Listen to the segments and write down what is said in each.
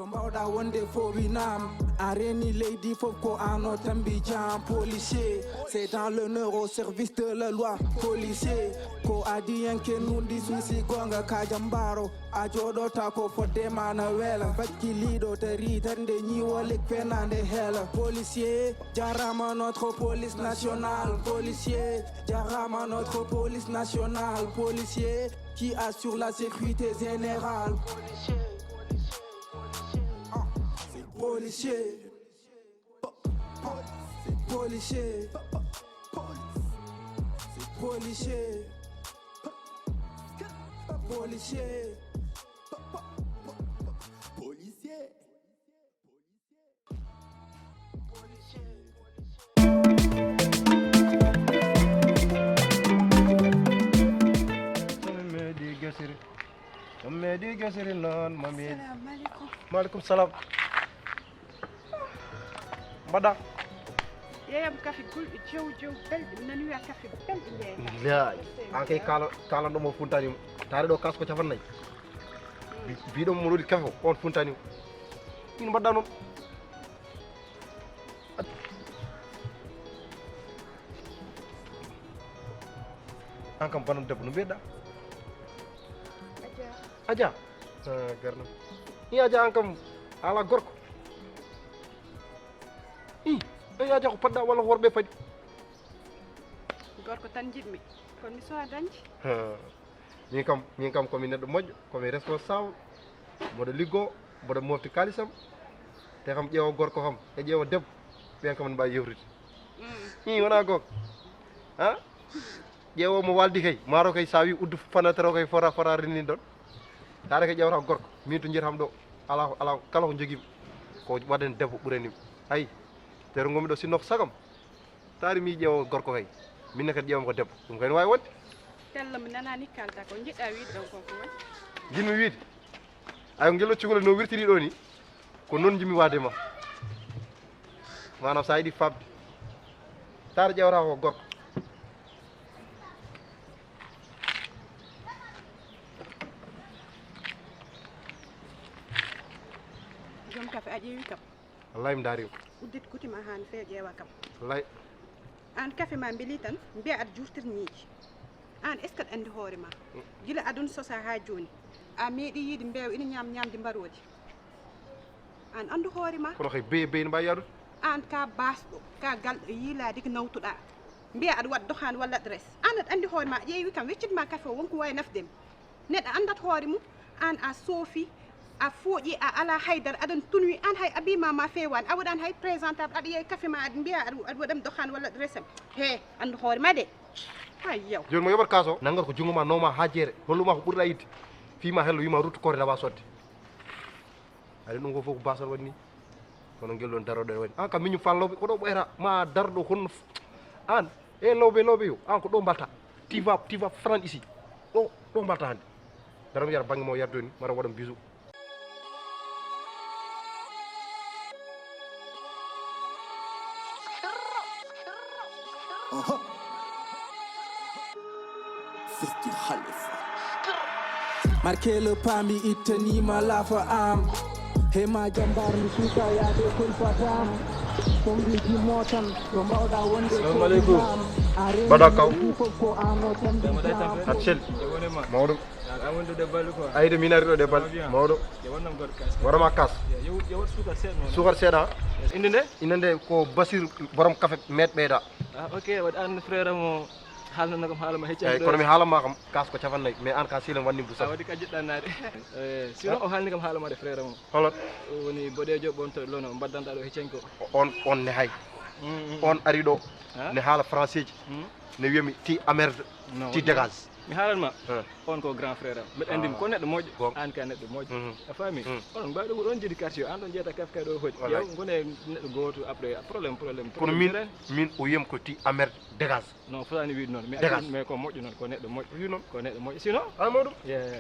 ko mbawɗa wonde fo winam a reni leydi fof ko ano tambi jam policier c'est dans l'honneur au service de la loi policier ko adi yanke nundi suusi gonga ka jambaro a joɗota ko foddema na weela fakkiliɗo tari tande ñiwolik fenande heela policier jarama notre police nationale policier jarama notre police nationale policier qui assure la sécurité générale policier policier policier policier Medi gasiri non mami. Assalamualaikum. Waalaikumsalam. Mbada. Yeyam kafe gulɗo jow belɗo nani wiya kafe belɗo ndeya. La an kay kala ɗo mo funtani tare ɗo kasko cafannayi biɗo mo ɗoɗi kafe on funtani min mbaɗɗa noon an kam banam debbo no mbiyeɗa Aja garna i Aja an kam ala gorko i Aja ko padɗa walla worɓe paɗi gorko tan jiɗmi kono mi sowa dañde min kam komi neɗɗo moƴƴo komi responsable mboɗo liggo mboɗo mofti kalisam te kam ƴeewo gorko kam e ƴeewo debbo ɓen kam ne mbawi yewtude i wona goonga ha ƴeewo mo waldi kay maaro kay sa wi uddu fanatere o kay fota rennin ɗon tare ko ƴewata gorko min to jiitam ɗo ala kala ko joguimi ko waɗen debbo ɓuranimi ayi te to gomi ɗo sinno ko sagam tari mi ƴeewo gorko kay minne kadi ƴeewam ko debbo ɗum kay ne wawi wonde tella mi nanani kalta ko jiɗɗa wiide ɗon koko woni jinmi wiide ay ngel ɗo no wirtiri ɗo ni ko noon jimi wade ma manam sa yiiɗi fabde tare ƴewata ko gorko jom kafe a ƴeewi kam wallahi mi darima uddit kutima han fe ƴeewa kam wallahi an kafe ma beeli tan mbiya aɗa jurtir ñiiji an est ce que aɗa andi hoore ma gila aduna sosa ha joni a meeɗi yiide mbeewa ina ñamde mbaroji an andu hoore ma kono kay beye ne mbawi yadude an ka basɗo ka galɗo yiilade ko nawtuɗa mbiya aɗa waɗa dohan walla adresse an aɗa andi hoore ma a ƴeewi kam weccitma kafe o wonko wawi nafdemi neɗɗo andat hoore mum an a soofi a fooƴi a ala haydara aɗan tunwi an hay abima ma fewani a waɗani hay présentable aɗa yeeyi kafe ma aɗa mbiya aɗa waɗami dohan walla adresse am he andu hoore ma de hay yaw joni mo yoɓat kaso naggat ko jungo ma nawma ha jeere holluma ko ɓurɗa yidde fima hello wima ruttu kore dawa sodde aɗa ɗum ko fof ko basal waɗi ni kono guel ɗon daroɗo waɗi an kam miñum falloɓe ko ɗo ɓoyata ma darɗo honno an e lawɓe yo an ko ɗo mbalta tu vas franc ici ɗo mbalta hande dara mi yara banggue mo yardo ni mara waɗam bisou Fifty Khalifa. Marqué le pas mi ittanima lafa am hema jambar mi suka yaade kul fatam kombiji motan to mbawɗa wonde assalamu aleykum mbaɗa kaw hat sel mawɗum ayde min ari ɗo de bal mawɗo waɗama kas sukar seeɗa inde nde ko Basir borom café meɗ ɓeyda ok waɗi an frère mo haalnano kam haalama hecci eyyi kono mi haalama kam kas ko capannayyi mais an ka silam wanni busa waɗi ka jiɗɗannade sinon o haalni kam haalamade frère mo holot woni boɗejo ɓonto lono mbaddanɗa ɗo heccenko on ne hay on ari ɗo ne haala français ji ne wiyami ti amerde ti dégage mi haalanma on ko grand frère am mbeɗa andimi ko neɗɗo moƴƴo an ka neɗɗo moƴƴo a faami onon mbawi ɗo ɗon jiiɗi quartier an ɗon jeeyata kaf kay ɗo hoɗi yew gone neɗɗo goto après probléme kono min o wiyam ko ti amerde dégage non fotani wiide noon mais ko moƴƴo noon ko neɗɗo moƴƴo wi noon ko neɗɗo moƴƴo sinon a mawɗum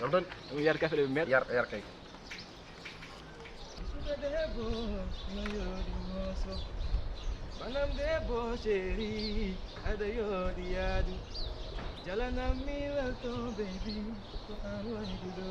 ɗum tan ɗum yar kafe ɗe ɓe meeɗa yar kay banam debbo chéri aɗa yooɗi yaadu jalanam mi welto baby ko an woni ɗo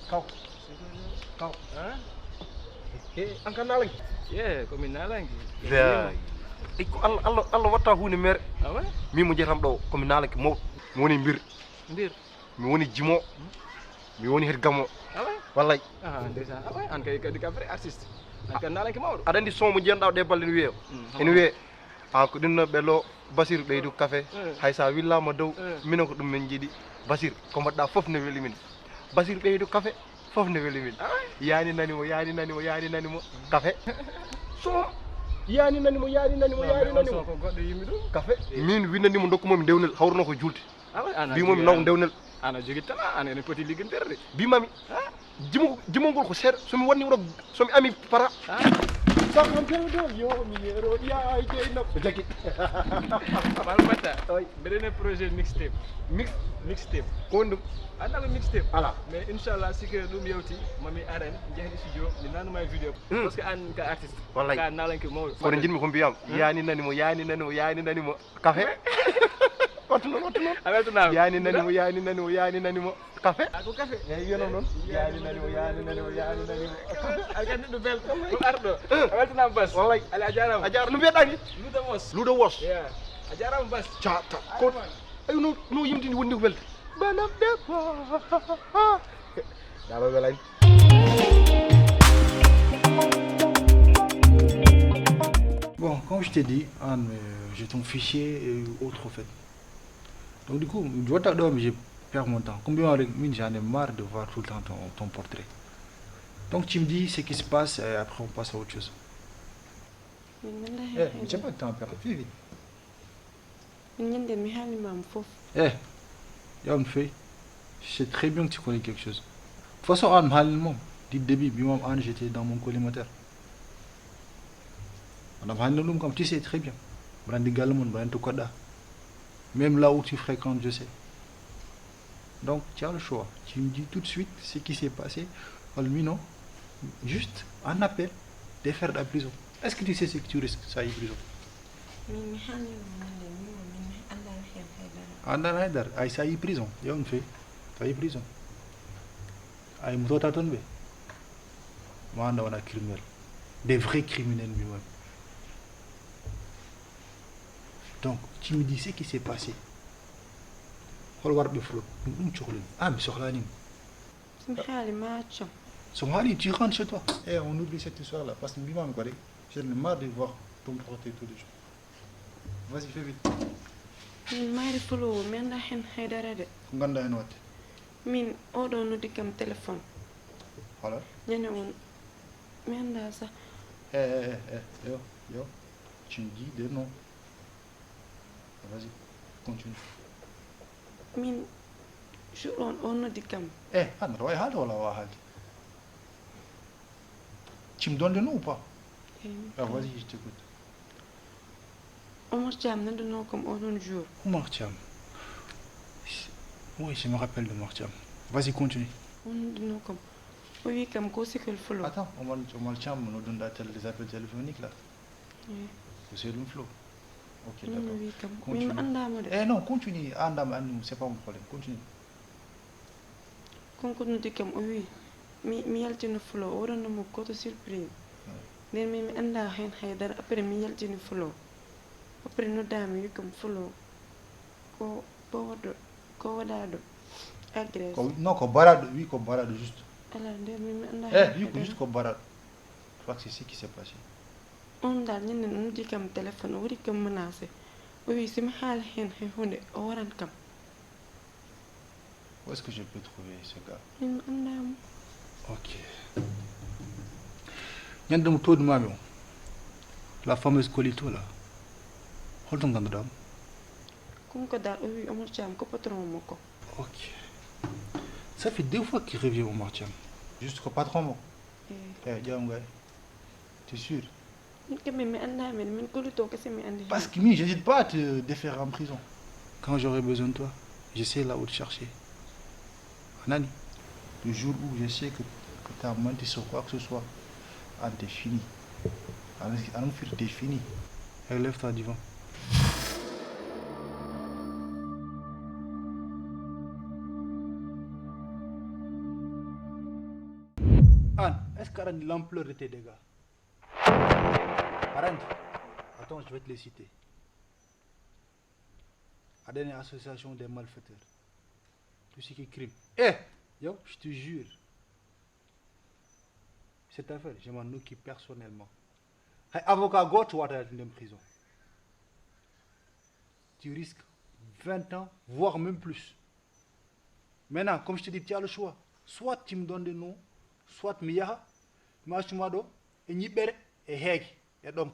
Kau. Kau. Hah? Angka nalang. Yeah, ko min nalangi. Ya. Iko Allah watta hunde mere. Awa? Mi mo jetam do ko mi nalanki mo woni mbir. Ndir. Mi woni jimo. Mi woni het gamo. Awa? Wallahi. Ah, ndesa. Awa, an kay ka vrai artiste. An kan nalanki mawdo. Aɗa andi son mo jenɗa ɗe balle ne wiye ene wiye an ko ɗinno ɓello basir ɓeydu café hay sa willama dow minen ko ɗum min jiiɗi basir ko mbaɗɗa foof ne weeli min basir ɓeydu café foof ne weeli min yani nanimo café son yani nanimo ko goddo yimi dum. café min windanimo dokkumomi ndewnel hawruno ko julde Awa, ana. mbimomi naw ndewnel Ana jogi tala, ana ene poti ligginterde. mbimami jimongol ko seeɗa somi wanni wuro somi ami para sakam pewdo yo mi yero ya jeyna ko jaggi Balbata. Bedene projet mixtape. Mixtape. ko woni ɗum Anda ko mixtape. ala Mais inchallah si que dum yewti mami aren jehdi studio mi nanuma video parce que an ka artiste. Wallahi. Ka nalanki mawdo. kono jinmi ko mbiyam yani nanimo café wattu noon Aweltuna. yani nanimo café Ako café. eyyi wiyano noon yani nanimo café Alkan du bel ko ardo. Aweltuna bas. Wallahi. Ala jaram. a jar no mbiyeɗa ni Luda mos. luudo wos Yeah. A jaram bas. cata ko ayi no yimtini wonni ko welde banam debbo dalo welani Bon, comme je t'ai dit, Anne, j'ai ton fichier et autres en fait. Donc du coup, je vois ta dame, je perds mon temps. Combien avec mine, j'en ai marre de voir tout le temps ton portrait. Donc tu me dis ce qui se passe et après on passe à autre chose. Eh, j'ai pas de temps à perdre. Fais vite. Eh, Yann Fay, je sais très bien que tu connais quelque chose. De toute façon, Anne, Anne, dit début, Anne, j'étais dans mon collimateur. Comme tu sais très bien. Même là où tu fréquentes, je sais. Donc, tu as le choix. Tu me dis tout de suite ce qui s'est passé. Lui, non. Juste un appel, défaire de la prison. Est-ce que tu sais ce que tu risques, ça y est, prison? Andan Haidar, ay ça y est, prison. Il y a une fait. Ça y est, prison. Ay mouton tombe. Moi, on a criminel. Des vrais criminels, lui-même. Donc, tu me dis ce qui s'est passé. Ah, mais sur l'anime. Somali, tu rentres chez toi. Eh, on oublie cette histoire-là. Parce que j'en ai marre de voir ton portrait tous les jours. Vas-y, fais vite. Nganda en wat. Min oɗo noddi kam téléphone Voilà. ñande won mi anda sa Yo. Tu me dis des noms. Vas-y, continue. min jour on noddi kam Eh, Anna, tu me donnes des noms ou pas? Ah, vas-y, je t'écoute. Omar Thiam nanduno comme oɗon jour Omar Thiam. Oui, je me rappelle de Omar Thiam. Vas-y, continue. on nanduno comme o wi kam ko sikol folo Attends, Omar Thiam nous donne des appels téléphoniques là. C'est le flow. Ok, min d'accord. wi kam Continue. min andamo de Eh non, continue. Andam, c'est pas mon problème. Continue. konko noddi kam o wi mi yaltino folo o waɗannamo koto surprise nden min mi anda hen haydara après mi yaltini folo après noddami wi kam folo ko waɗa ɗo agresse Non, qu'on barade, oui, qu'on barade juste. ala nden min mi anda Eh, oui, juste qu'on barade. Je crois que c'est ce qui s'est passé. on dal ñande no noddi kam téléphone o waɗi kam menacé o wi somi haala hen hay hunde o waran kam Où est-ce que je peux trouver ce gars? min mi andamo Ok. Nyandam tout de mamio. La fameuse Colito là. Hold on, madame. konko dal o wi Omar Thiam ko patron makko Ok. Ça fait 2 fois qu'il revient au Martiam. Juste qu'au patron, moi. Eh, Diamgay. T'es sûr? min kam mi andami min kolito kese mi andi Parce que moi, j'hésite pas à te défaire en prison. Quand j'aurai besoin de toi, je sais là où te chercher. Anani, le jour où je sais que tu as menti sur quoi que ce soit, t'es fini. T'es fini. Relève-toi du vent. est-ce que tu l'ampleur de tes dégâts? Arrête. Attends, je vais te les citer. ADN association des malfaiteurs. Tout ce qui est crime. Yo, je te jure. Cette affaire, je m'en occupe personnellement. Avocat gauche, tu vas être en prison. Tu risques 20 ans, voire même plus. Maintenant, comme je te dis, tu as le choix. Soit tu me donnes des noms, soit Miyaha, Machumado, et Nibere, et Heg. Et donc,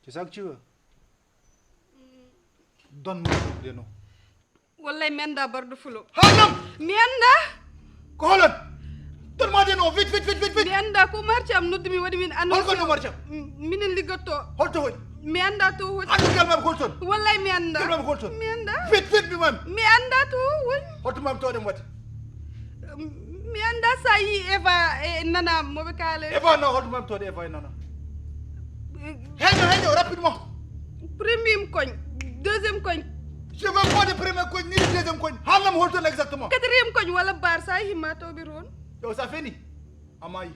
c'est ça que tu veux? Donne-moi des noms. Wallahi Menda Bardo Fulo. Halam! Menda! Kolan! Donne-moi des noms, vite, vite, vite, vite, vite! Menda ko marcham nodmi wadi min anno. Holko no marcham? Minen ligoto. Holto hoy. Menda to woni. Anu kalmam Holton. Wallahi Menda. Kalmam Holton. Menda. Vite, vite, mi mam. Menda to woni. Holto mam to dem wat. Menda sayi Eva e nana mobe kale. Eva no holto mam to de Eva nana. Heño, rapidement. Premier coin, deuxième coin, Je veux pas de premier coin ni de deuxième coin. Halam Holton exactement. quatrième coin wala bar sayi mato biron. Yo, ça fini. Amaï.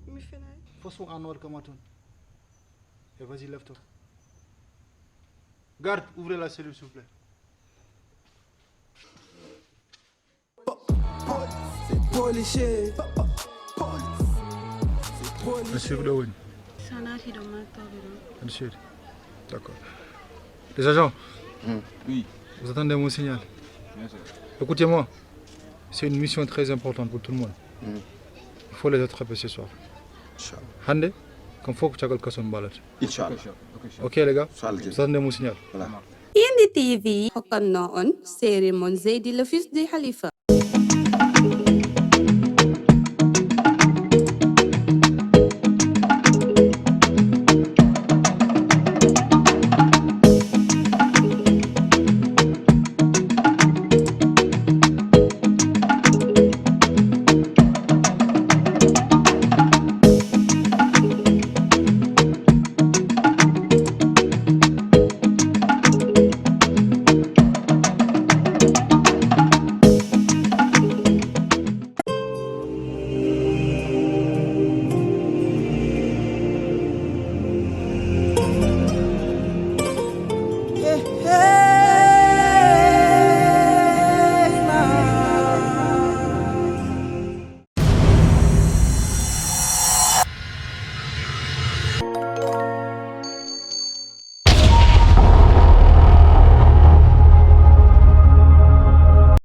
Mi fenay. Faut en ordre comme toi. Et vas-y, lève-toi. Garde, ouvrez la cellule, s'il vous plaît. Policier. Monsieur Blowin. Sanati do mato biron. Monsieur. D'accord. Les agents, Oui, vous attendez mon signal. bien sûr. Écoutez-moi. C'est une mission très importante pour tout le monde. Il faut les attraper ce soir. Inch'Allah. Hande, comme faut que tu aies le casson balade. Inch'Allah. Ok les gars, Inch'Allah. vous attendez mon signal. Voilà. Indi TV hokkanno on série mon Zeydi le fils de Khalifa